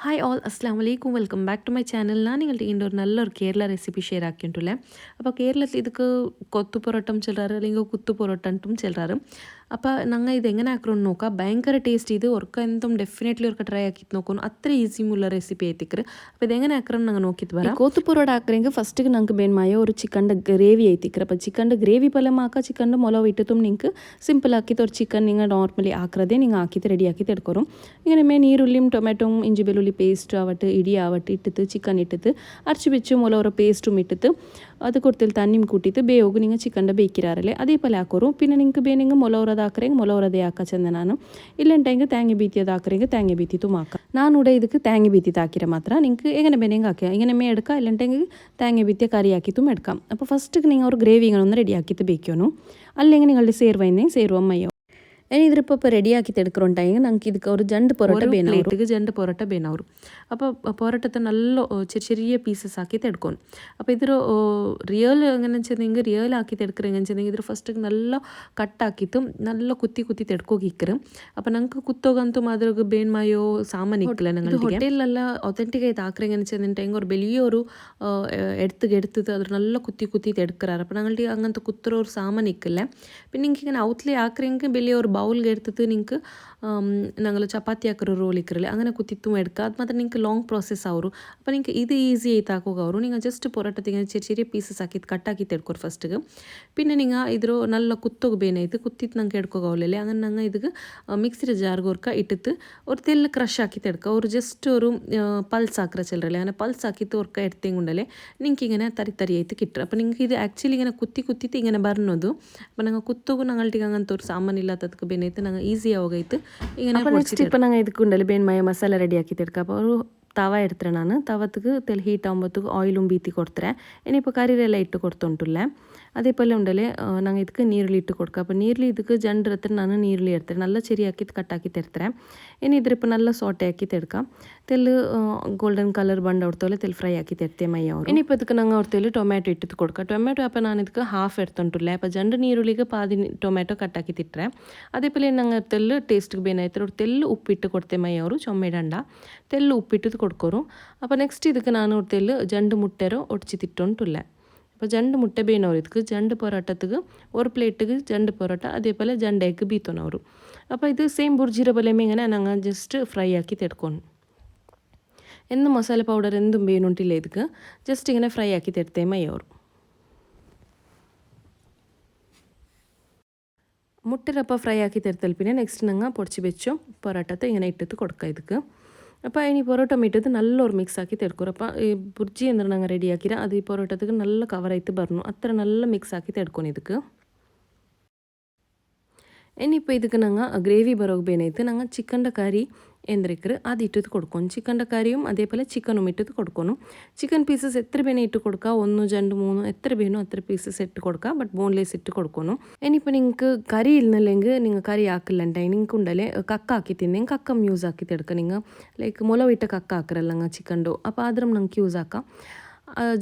Hi all അസ്സാം വലൈക്കും welcome back to my channel. ഞാൻ നിങ്ങളുടെ ഇതിൻ്റെ ഒരു നല്ലൊരു കേരള റെസിപ്പി ഷെയർ ആക്കിയിട്ടുള്ളേ. അപ്പോൾ കേരളത്തിൽ ഇതൊക്കെ കൊത്തു പൊറോട്ടം ചെല്ലാറ് അല്ലെങ്കിൽ കുത്തു പൊറോട്ടം ചെല്ലാറ്. അപ്പോൾ ഞങ്ങൾ ഇത് എങ്ങനെ ആക്കണം നോക്കാം. ഭയങ്കര ടേസ്റ്റ് ഇത് ഒർക്ക എന്തും ഡെഫിനെറ്റ്ലി ഒർക്ക ട്രൈ ആക്കിയിട്ട് നോക്കണം. അത്ര ഈസിയുമുള്ള റെസിപ്പി ആയിത്തിക്കറ്. അപ്പോൾ ഇതെങ്ങനെ ആക്കണം ഞങ്ങൾ നോക്കിയിട്ട് വരാം. ಕೊತ್ತು ಪರೋಟ ಹಾಕ್ರೆಂಗೆ ಫಸ್ಟಿಗೆ ನಂಗೆ ಬೇನ್ ಮಾಯೋ ഒരു ചിക്കൻ്റെ ഗ്രേവി ಐತಿಕ್ರ അപ്പോൾ ചിക്കൻ്റെ ഗ്രേവി പോലെ ആക്കുക ചിക്കൻ്റെ മുളക് ഇട്ടിട്ടും നിങ്ങൾക്ക് സിമ്പിൾ ആക്കിയിട്ട് ഒരു ചിക്കൻ നിങ്ങൾ നോർമലി ആക്കുന്നത് നിങ്ങൾ ആക്കിയിട്ട് റെഡി ആക്കിയിട്ട് എടുക്കും. ഇങ്ങനെ മേ നീരുള്ളിയും ടൊമാറ്റോയും ഇഞ്ചി വെള്ളുള്ളി പേസ്റ്റ് ആവട്ടെ ഇടി ആവട്ടെ ഇട്ടിട്ട് ചിക്കൻ ഇട്ടിട്ട് അരച്ച് വെച്ച് മുളക് പേസ്റ്റും ഇട്ടിട്ട് അത് കൊടുത്തിൽ തണ്ണിയും കൂട്ടിയിട്ട് ಬೇಯೋಗು നിങ്ങൾ ചിക്കൻ്റെ ಬೇಯ್ಕಿರಾರಲ್ಲೇ അതേപോലെ ആക്കോറും. പിന്നെ നിങ്ങൾക്ക് ಬೇನೆಂಗೆ ಮೊಲವರದು ಹಾಕ್ರೆಂಗೆ ಮೊಲವರದೇ ಹಾಕ ಚಂದ ನಾನು ഇല്ലെണ്ടെങ്കിൽ തേങ്ങ ബീത്തിയത് ആക്കರೆಂಗೆ തേങ്ങ ബീത്തിത്തും ആക്കാം. ഞാനിവിടെ ಇದಕ್ಕೆ തേങ്ങ ബീത്തിത്ത് ആക്കിയാൽ മാത്രം നിങ്ങൾക്ക് എങ്ങനെ ಬೇನೆಂಗೆ ആക്കിയാൽ ഇങ്ങനെ മേ എടുക്കാം ഇല്ലെണ്ടെങ്കിൽ തേങ്ങ ബീത്തിയ കറി ആക്കിയിട്ടും എടുക്കാം. അപ്പോൾ ഫസ്റ്റ് നിങ്ങൾ ഒരു ഗ്രേവികളൊന്ന് റെഡി ആക്കിയിട്ട് ಬೇಯ್ക്കോನು. അല്ലെങ്കിൽ നിങ്ങളുടെ ಸೇರ್ವೈನೆ ಸೇರುವಮ್ಮಯ್ಯೋ ഇനി ഇതിപ്പോൾ റെഡിയാക്കി എടുക്കുന്നുണ്ടെങ്കിൽ നമുക്ക് ಇದಕ್ಕೆ ഒരു ജണ്ട് പൊറോട്ട പ്ലേറ്റിಗೆ ജണ്ട് പൊറോട്ട ಬೇನವರು. അപ്പോൾ പൊറോട്ടത്തെ നല്ല ചെറിയ പീസസ് ആക്കിയിട്ട് എടുക്കണം. അപ്പോൾ ഇതൊരു റിയൽ എങ്ങനെ വെച്ചിട്ടുണ്ടെങ്കിൽ റിയൽ ആക്കിയിട്ട് എടുക്കുക എങ്ങനെ വെച്ചിട്ടുണ്ടെങ്കിൽ ഇതൊരു ഫസ്റ്റ് നല്ല കട്ടാക്കിയിട്ടും നല്ല കുത്തി എടുക്കോക്കിക്കറ്. അപ്പോൾ ഞങ്ങൾക്ക് കുത്തോಗಂತೂ ಅದ್ರಾಗ ಬೇನ್ ಮಾಯೋ ಸಾಮಾನು ಇಕ್ಕಲ್ಲ ഞങ്ങൾ ഹോട്ടലിലെല്ല ഒത്തൻറ്റിക് ആയിട്ട് ആക്കുക എങ്ങനെ വെച്ചിട്ടുണ്ടെങ്കിൽ ഒരു വലിയൊരു എടുത്തിട്ട് അದ್ರ നല്ല കുത്തി എടുക്കാറ്. അപ്പോൾ ഞങ്ങളുടെ അങ്ങനത്തെ കുത്തുற ഒരു സാമാನು ഇಕ್ಕಲ್ಲ. പിന്നെ നിങ്ങൾക്ക് ഇങ്ങനെ ഔത്ലി ആക്കുകയെങ്കിൽ വലിയൊരു ബൗൾಗೆ എടുത്തിട്ട് നിങ്ങൾക്ക് ഞങ്ങൾ ചപ്പാത്തി ആക്കൊരു റോൾ ഇക്കറില്ല അങ്ങനെ കുത്തിത്തും എടുക്കുക. അത് മാത്രം നിങ്ങൾക്ക് ലോങ് പ്രോസസ്സ് ആവും. അപ്പോൾ നിങ്ങൾക്ക് ഇത് ഈസി ആയിട്ട് ആക്കുക ಅವರು നിങ്ങൾ ജസ്റ്റ് പൊറോട്ടത്തിങ്ങനെ ചെറിയ പീസസ് ആക്കിയിട്ട് കട്ടാക്കിയിട്ട് എടുക്കും ഫസ്റ്റിಗೆ. പിന്നെ നിങ്ങൾ ಇದ್ರ നല്ല കുത്തോಗ ಬೇನಾಯ್ತು കുത്തിയിട്ട് ഞങ്ങൾക്ക് എടുക്കുകയല്ലേ അങ്ങനെ ഞങ്ങൾ ಇದಕ್ಕೆ ಮಿಕ್ಸಿರ ಜಾರ್ಗೆ ಒರ್ಕ ಇಟ್ಟಿತ್ತು ഒരു തെല്ല് ക്രഷ് ആക്കിയിട്ട് എടുക്കുക. ഒരു ജസ്റ്റ് ഒരു പൾസ് ആക്കുക ചിലരല്ലേ അങ്ങനെ പൾസ് ആക്കിയിട്ട് ഒർക്ക എടുത്തേം കൊണ്ടല്ലേ നിങ്ങൾക്ക് ഇങ്ങനെ തരി ആയിട്ട് കിട്ടും. അപ്പോൾ നിങ്ങൾക്ക് ഇത് ആക്ച്വലി ഇങ്ങനെ കുത്തിയിട്ട് ഇങ്ങനെ ಬರನೋದು. അപ്പോൾ ഞങ്ങൾ കുത്തോಗು ഞങ്ങളുടെ അങ്ങനത്തെ ഒരു സാമാനില്ലാത്തದಕ್ಕೆ ಬೇನಾಯ್ತು ഞങ്ങൾ ഈസി ആവുകയായിട്ട് ഇങ്ങനെ. അപ്പോൾ നെക്സ്റ്റ് ഇപ്പോൾ ഞങ്ങൾ ಇದಕ್ಕೆ ഉണ്ടല്ലോ ಬೇನ್ ಮಾಯ ಮಸಾಲ ರೆಡಿ ಆಕಿತ್ತು എടുക്കുക. അപ്പോൾ ഒരു തവ എടുത്തിട്ട് ನಾನು ತವತ್ತಿಗೆ ತೆಲ್ ಹೀಟ್ ಆಗುമ്പോഴത്തേക്ക് ಆಯಿലും ಬೀತಿ ಕೊಡ್ತಾರೆ. ಇನಿപ്പോൾ ಕರಿರೆಲ್ಲ ಇಟ್ಟು ಕೊಡ್ತುಂಟುಲ್ಲೆ അതേപോലെ ഉണ്ടല്ലേ ഞങ്ങൾ ಇದಕ್ಕೆ ನೀರುಳ್ಳಿ ಇಟ್ಟು കൊടുക്കുക. അപ്പോൾ ನೀರುಳ್ಳಿ ಇದಕ್ಕೆ ಜಂಡ್ ಹತ್ರ ನಾನು ನೀರುಳ್ಳಿ ಇಡ್ತಾರೆ നല്ല ചെറിയ ആക്കിയിട്ട് കട്ടാക്കിയിട്ട് എടുത്തರೆ. ഇനി ഇതിപ്പോൾ നല്ല സോട്ടೆ ആക്കിയിട്ട് എടുക്കാം. തെല്ല് ಗೋಲ್ಡನ್ ಕಲರ್ ಬಂದು ಹೊಡ್ತೋಲೆ ತೆಲ್ ಫ್ರೈ ಆಕಿತ್ತು ಎಡ್ತೆ ಮೈಯ ಅವರು. ಇನಿപ്പോൾ ಇದಕ್ಕೆ ನಂಗೆ ಹೊಡ್ತೇಲಿ ಟೊಮ್ಯಾಟೊ ಇಟ್ಟಿದ್ದು ಕೊಡ್ക്കുക. ಟೊಮ್ಯಾಟೊ അപ്പോൾ ನಾನು ಇದಕ್ಕೆ ಹಾಫ್ എടുത്തുಂಟುಲ್ಲೆ അപ്പോൾ ಜಂಡ್ ನೀರುಳ್ಳಿಗೆ ಪಾದಿ ಟೊಮ್ಯಾಟೊ ಕಟ್ಟಾಕಿತ್ತಿಟ್ರೆ. അതേപോലെ ഞങ്ങൾ തെല്ല് ടേസ്റ്റിಗೆ ಬೇನಾಯ್ತು ഒരു തെല്ല് ഉപ്പിട്ട് കൊടുത്തെ മൈയ ಅವರು ചൊമ്മയിടണ്ട തെല്ല് ഉപ്പിട്ടിട്ട് കൊടുക്കോರು. അപ്പോൾ ನೆಕ್ಸ್ಟ್ ಇದಕ್ಕೆ ನಾನು ഒരു തെല്ല് ಜಂಡು മുട്ടേരോ ഒടിച്ചിട്ടുണ്ടുಲ್ಲೆ. അപ്പോൾ ಜಂಡು മുട്ട ಬೇನವರು ಇದಕ್ಕೆ ಜಂಡು പൊറോട്ടത്തിക്ക് ഒരു പ്ലേറ്റിಗೆ ಜಂಡು പൊറോട്ട അതേപോലെ ಜಂಡು എഗ് ബീത്തോനವರು. അപ്പോൾ ഇത് സെയിം ബുർജിര പോലെ ഇങ്ങനെ ഞങ്ങൾ ജസ്റ്റ് ഫ്രൈ ആക്കി ತೆಡ್ಕೊಂಡು എന്ത് മസാല പൗഡർ എന്തും ಬೇನುಂಟಿಲ್ಲ ಇದಕ್ಕೆ ಜಸ್ಟ್ ഇങ്ങനെ ഫ്രൈ ആക്കി ತೆಡ್ತೆ ಮೈಯವರು. മുട്ടരപ്പം ഫ്രൈ ആക്കി ತೆಡ್ತಲ್ പിന്നെ നെക്സ്റ്റ് ഞങ്ങൾ പൊടിച്ച് വെച്ചോ പൊറോട്ടത്തെ ഇങ്ങനെ ഇട്ടിട്ട് കൊടുക്കുക ಇದಕ್ಕೆ. അപ്പോൾ ഇനി പൊറോട്ട ഇട്ടിട്ട് നല്ലൊരു മിക്സ് ആക്കി ತೆಡ್ಕೊರು. അപ്പോൾ ഈ ബുർജി എന്താണ് ഞങ്ങൾ റെഡി ആക്കിയിട്ട് അത് ഈ പൊറോട്ടത്തേക്ക് നല്ല കവറായിട്ട് പറഞ്ഞു അത്ര നല്ല മിക്സ് ആക്കി ತೆಡ್ಕೊಂಡು ಇದಕ್ಕೆ. ഇനിയിപ്പോൾ ಇದಕ್ಕೆ ഞങ്ങൾ ഗ്രേവി ബറോഗ് ಬೇನಾಯ್ತು ഞങ്ങൾ ചിക്കൻ്റെ കറി എന്തിരിക്കറ് അത് ഇട്ടിട്ട് കൊടുക്കും. ചിക്കൻ്റെ കറിയും അതേപോലെ ചിക്കനും ഇട്ടിട്ട് കൊടുക്കണം. ചിക്കൻ പീസസ് എത്ര ಬೇನೆ ഇട്ട് കൊടുക്കുക 1 2 3 എത്ര ಬೇനോ അത്ര പീസസ് ഇട്ട് കൊടുക്കുക. ബട്ട് ബോൺലെസ് ഇട്ട് കൊടുക്കണം. ഇനിയിപ്പോൾ നിങ്ങൾക്ക് കറി ഇല്ലെന്നെങ്കിൽ നിങ്ങൾ കറി ആക്കില്ലണ്ടെങ്കിൽ നിങ്ങൾക്ക് ഉണ്ടല്ലേ കക്ക ആക്കി തിന്നെങ്കിൽ കക്കം യൂസ് ആക്കിയിട്ട് എടുക്കുക. നിങ്ങൾ ലൈക്ക് മുളവിട്ട കക്ക ആക്കറല്ല നിങ്ങൾ ചിക്കൻ്റെ അപ്പോൾ അതും നിങ്ങൾക്ക് യൂസ് ആക്കാം.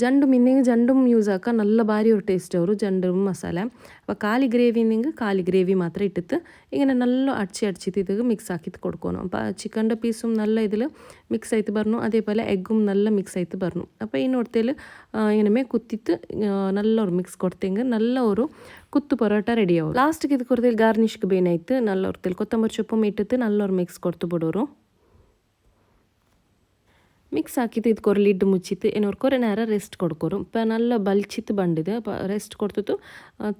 ಜಂಡು ಇನ್ನೇಗೆ ಜಂಡು ಯೂಸ್ ಹಾಕ നല്ല ಭಾರಿ ഒരു ಟೇಸ್ಟ್ ಅವರು ಜಂಡು ಮಸಾಲ. അപ്പോൾ കാലി ഗ്രേവി ഉണ്ടെങ്കിൽ കാലി ഗ്രേവി മാത്രം ഇട്ടിട്ട് ഇങ്ങനെ നല്ല അടിച്ചിട്ട് ഇത് മിക്സ് ആക്കിയിട്ട് കൊടുക്കണം. അപ്പോൾ ചിക്കൻ്റെ പീസും നല്ല ഇതിൽ മിക്സ് ആയിട്ട് പറഞ്ഞു അതേപോലെ എഗ്ഗും നല്ല മിക്സ് ആയിട്ട് പറഞ്ഞു. അപ്പോൾ ഇതിനൊടുത്തേൽ ഇങ്ങനെ കുത്തിയിട്ട് നല്ലൊരു മിക്സ് കൊടുത്തെങ്കിൽ നല്ല ഒരു കുത്തു പൊറോട്ട റെഡിയാവും. ലാസ്റ്റിಗೆ ഇത് കൊടുത്തേൽ ഗാർണിഷ്ക്ക് ಬೇನಾಯ್ತು നല്ല ഒരു കൊത്തമ്പരി ചൊപ്പും ഇട്ടിട്ട് നല്ലൊരു മിക്സ് കൊടുത്തു ಬಿಡೋರು. ಮಿಕ್ಸ್ ಹಾಕಿದ್ದು ಇದಕ್ಕೆ ഒരു ಲಿಡ್ ಮುಚ್ಚಿತ್ತು ಏನೋ കുറേ നേരം ರೆಸ್ಟ್ കൊടുക്കോರು. ഇപ്പോൾ നല്ല ബലിച്ചിട്ട് ബണ്ടിത് അപ്പോൾ റെസ്റ്റ് കൊടുത്തിട്ട്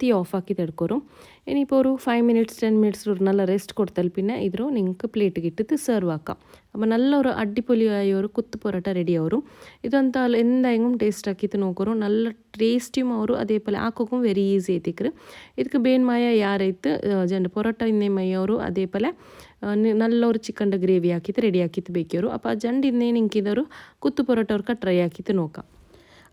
തീ ഓഫ് ആക്കിയിട്ട് എടുക്കോರು. ഇനിയിപ്പോൾ ഒരു 5 minutes 10 minutes ഒരു നല്ല റെസ്റ്റ് കൊടുത്താൽ പിന്നെ ഇതിൽ നിങ്ങൾക്ക് പ്ലേറ്റ് ഇട്ടിട്ട് സെർവ് ആക്കാം. അപ്പോൾ നല്ലൊരു അടിപൊളിയായ ഒരു കുത്തു പൊറോട്ട റെഡി ആവും. ഇതെന്താ എന്തായെങ്കിലും ടേസ്റ്റ് ആക്കിയിട്ട് നോക്കോರು. നല്ല ടേസ്റ്റിയും ആവും അതേപോലെ ആക്കും വെരി ഈസി ആയിത്തിക്കറ്. ಇದಕ್ಕೆ ಬೇನ್ ಮಾಯ ಯಾರೈತು ಜಂಡು പൊറോട്ട ಇನ್ನೇ ಮೈಯವರು അതേപോലെ നല്ലൊരു ചിക്കൻ്റെ ഗ്രേവി ആക്കിയിട്ട് റെഡി ആക്കിയിട്ട് ಬೇಯ್ക്കോರು. അപ്പോൾ ജണ്ട് ಇನ್ನೇ നിങ്ങൾക്ക് ഇതൊരു കുത്തു പൊറോട്ട അവർക്ക് ട്രൈ ആക്കിയിട്ട് നോക്കാം.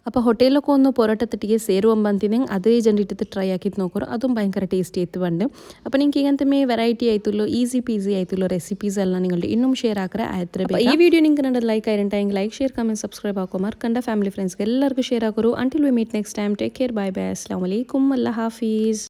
അപ്പോൾ ഹോട്ടലിലൊക്കെ ഒന്ന് പൊറോട്ടത്തിട്ടിಗೆ ಸೇರುವಂಬಂತಿದ್ದಂಗೆ ಅದೇ ಜಂಡು ಇಟ್ಟಿದ್ದು ಟ್ರೈ ಹಾಕಿದ್ದು ನೋಕೋರು അതും ഭയങ്കര ടേസ്റ്റി ആയിട്ട് ಬಂದು. അപ്പോൾ നിങ്ങൾക്ക് ഇങ്ങനത്തെ വെറൈറ്റി ആയിട്ടുള്ള ഈസി പീസി ആയിട്ടുള്ള റെസിപ്പീസ് എല്ലാം നിങ്ങളുടെ ഇന്നും ഷെയർ ആക്കുക ആയത്ര. ഈ വീഡിയോ നിങ്ങൾക്ക് കണ്ട ലൈക്ക് ആയിട്ടുണ്ടെങ്കിൽ ലൈക്ക് ഷെയർ കമൻറ്റ് സബ്സ്ക്രൈബ് ആക്കുക മറക്കണ്ട. ഫാമിലി ഫ്രണ്ട്സ്ಗೆ ಎಲ್ಲರಿಗೂ share ആക്കൂ. until we meet next time, take care, bye bye, assalamu alaikum, Allah hafiz.